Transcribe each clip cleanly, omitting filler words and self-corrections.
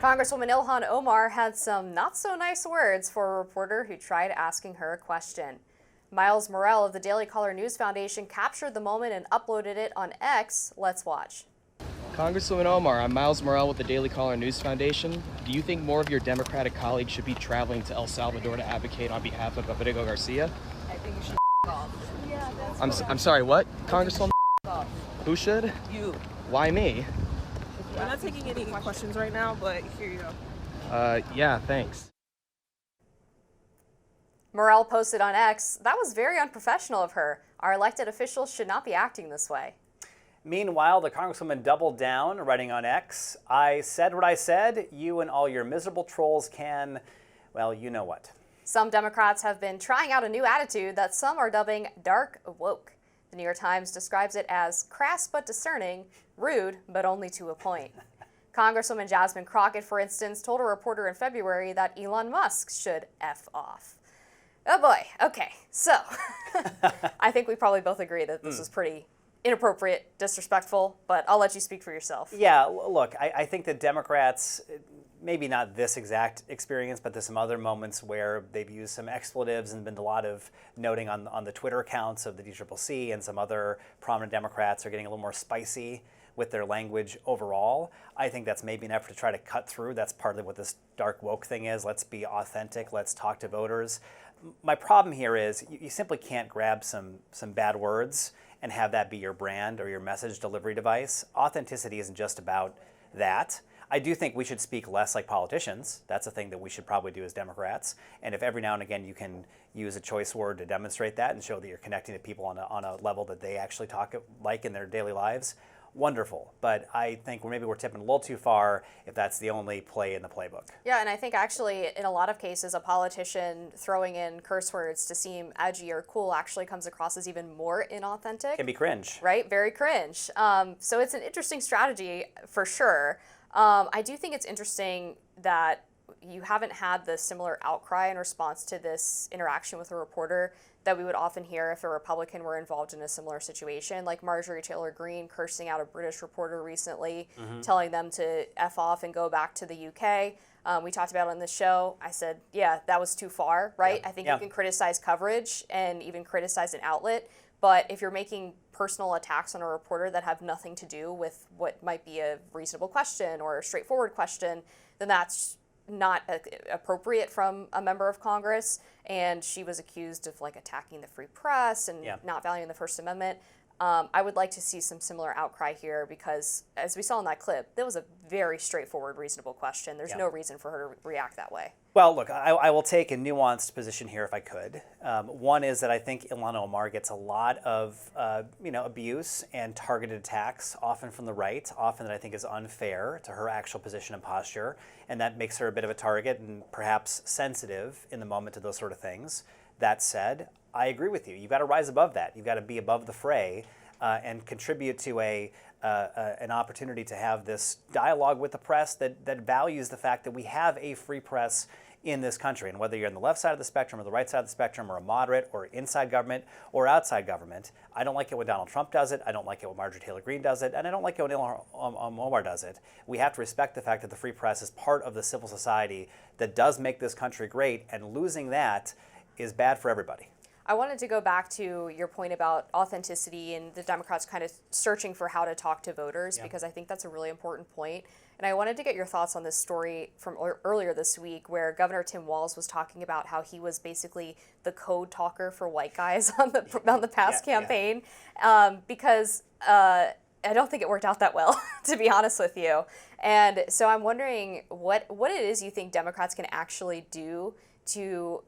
Congresswoman Ilhan Omar had some not so nice words for a reporter who tried asking her a question. Miles Morell of the Daily Caller News Foundation captured the moment and uploaded it on X. Let's watch. Congresswoman Omar, I'm Miles Morell with the Daily Caller News Foundation. Do you think more of your Democratic colleagues should be traveling to El Salvador to advocate on behalf of Rodrigo Garcia? I think you should off. Yeah, I'm sorry, what? Congresswoman? Off. Who should? You. Why me? We're not taking any questions right now, but here you go. Yeah, thanks. Morell posted on X, "That was very unprofessional of her. Our elected officials should not be acting this way." Meanwhile, the Congresswoman doubled down, writing on X, "I said what I said. You and all your miserable trolls can, well, you know what." Some Democrats have been trying out a new attitude that some are dubbing dark woke. The New York Times describes it as crass but discerning, rude but only to a point. Congresswoman Jasmine Crockett, for instance, told a reporter in February that Elon Musk should F off. Oh boy, okay, so I think we probably both agree that this is pretty inappropriate, disrespectful, but I'll let you speak for yourself. Yeah, look, I think that Democrats, maybe not this exact experience, but there's some other moments where they've used some expletives and been a lot of noting on the Twitter accounts of the DCCC, and some other prominent Democrats are getting a little more spicy with their language overall. I think that's maybe an effort to try to cut through. That's partly what this dark woke thing is. Let's be authentic. Let's talk to voters. My problem here is you simply can't grab some bad words and have that be your brand or your message delivery device. Authenticity isn't just about that. I do think we should speak less like politicians. That's a thing that we should probably do as Democrats. And if every now and again you can use a choice word to demonstrate that and show that you're connecting to people on a level that they actually talk like in their daily lives, wonderful. But I think maybe we're tipping a little too far if that's the only play in the playbook. Yeah, and I think actually in a lot of cases a politician throwing in curse words to seem edgy or cool actually comes across as even more inauthentic. Can be cringe. Right, very cringe. So it's an interesting strategy for sure. I do think it's interesting that you haven't had the similar outcry in response to this interaction with a reporter that we would often hear if a Republican were involved in a similar situation, like Marjorie Taylor Greene cursing out a British reporter recently, telling them to F off and go back to the UK. We talked about it on the show. I said, yeah, that was too far, right? Yeah. I think you can criticize coverage and even criticize an outlet, but if you're making personal attacks on a reporter that have nothing to do with what might be a reasonable question or a straightforward question, then that's not appropriate from a member of Congress. And she was accused of attacking the free press and not valuing the First Amendment. I would like to see some similar outcry here because, as we saw in that clip, that was a very straightforward, reasonable question. There's no reason for her to react that way. Well, look, I will take a nuanced position here if I could. One is that I think Ilhan Omar gets a lot of abuse and targeted attacks, often from the right, often that I think is unfair to her actual position and posture, and that makes her a bit of a target and perhaps sensitive in the moment to those sort of things. That said, I agree with you. You've got to rise above that. You've got to be above the fray and contribute to an opportunity to have this dialogue with the press that values the fact that we have a free press in this country. And whether you're on the left side of the spectrum or the right side of the spectrum or a moderate or inside government or outside government, I don't like it when Donald Trump does it. I don't like it when Marjorie Taylor Greene does it. And I don't like it when Ilhan Omar does it. We have to respect the fact that the free press is part of the civil society that does make this country great. And losing that is bad for everybody. I wanted to go back to your point about authenticity and the Democrats kind of searching for how to talk to voters, because I think that's a really important point. And I wanted to get your thoughts on this story from earlier this week where Governor Tim Walz was talking about how he was basically the code talker for white guys on the past campaign, because I don't think it worked out that well, to be honest with you. And so I'm wondering what it is you think Democrats can actually do to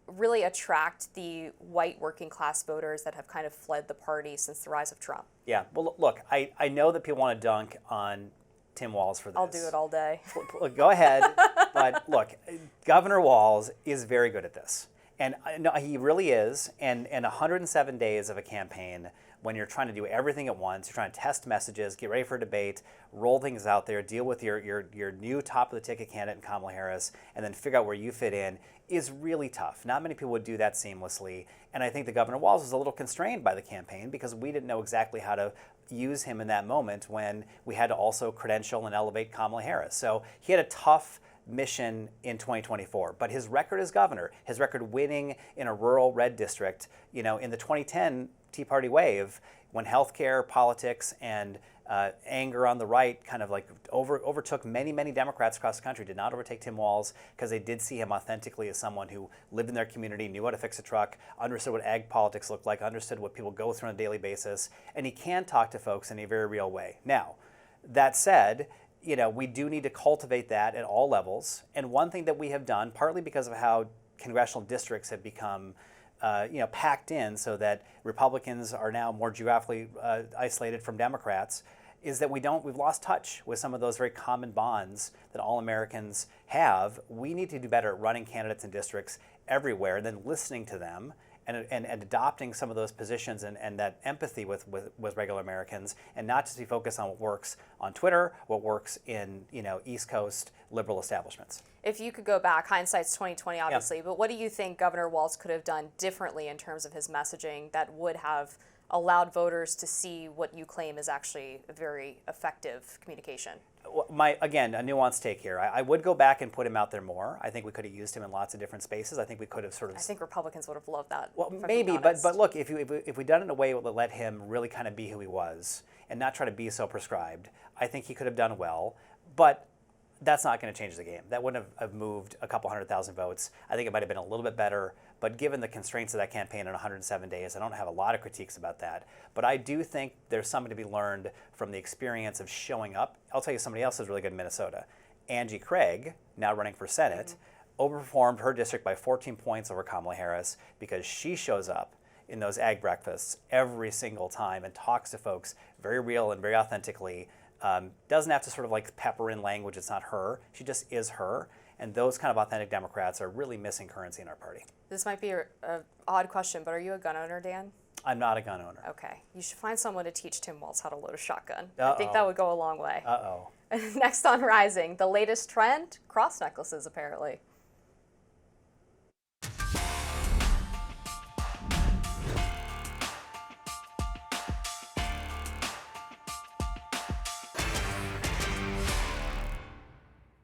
really attract the white working class voters that have kind of fled the party since the rise of Trump. Yeah, well, look, I know that people want to dunk on Tim Walz for this. I'll do it all day. Go ahead, but look, Governor Walz is very good at this. And he really is, and 107 days of a campaign when you're trying to do everything at once. You're trying to test messages, get ready for a debate, roll things out there, deal with your new top of the ticket candidate in Kamala Harris, and then figure out where you fit in is really tough. Not many people would do that seamlessly. And I think the Governor Walz was a little constrained by the campaign because we didn't know exactly how to use him in that moment when we had to also credential and elevate Kamala Harris. So he had a tough mission in 2024, but his record as governor, his record winning in a rural red district, in the 2010 Tea Party wave, when healthcare, politics, and anger on the right kind of like overtook many Democrats across the country, did not overtake Tim Walz because they did see him authentically as someone who lived in their community, knew how to fix a truck, understood what ag politics looked like, understood what people go through on a daily basis, and he can talk to folks in a very real way. Now, that said, we do need to cultivate that at all levels. And one thing that we have done, partly because of how congressional districts have become packed in so that Republicans are now more geographically isolated from Democrats, is that we've lost touch with some of those very common bonds that all Americans have. We need to do better at running candidates in districts everywhere, and then listening to them and adopting some of those positions and that empathy with regular Americans, and not just be focused on what works on Twitter, what works in East Coast liberal establishments. If you could go back, hindsight's 2020, obviously, Yeah. but what do you think Governor Walz could have done differently in terms of his messaging that would have allowed voters to see what you claim is actually a very effective communication? Again, a nuanced take here. I would go back and put him out there more. I think we could have used him in lots of different spaces. I think we could have sort of. I think Republicans would have loved that. Well, maybe, but look, if we'd done it in a way that let him really kind of be who he was and not try to be so prescribed, I think he could have done well. But that's not going to change the game. That wouldn't have moved a couple 100,000 votes. I think it might have been a little bit better. But given the constraints of that campaign in 107 days, I don't have a lot of critiques about that. But I do think there's something to be learned from the experience of showing up. I'll tell you somebody else who's really good in Minnesota. Angie Craig, now running for Senate, overperformed her district by 14 points over Kamala Harris because she shows up in those ag breakfasts every single time and talks to folks very real and very authentically. Doesn't have to sort of like pepper in language. It's not her. She just is her. And those kind of authentic Democrats are really missing currency in our party. This might be an odd question, but are you a gun owner, Dan? I'm not a gun owner. Okay. You should find someone to teach Tim Walz how to load a shotgun. Uh-oh. I think that would go a long way. Uh-oh. Next on Rising, the latest trend, cross necklaces apparently.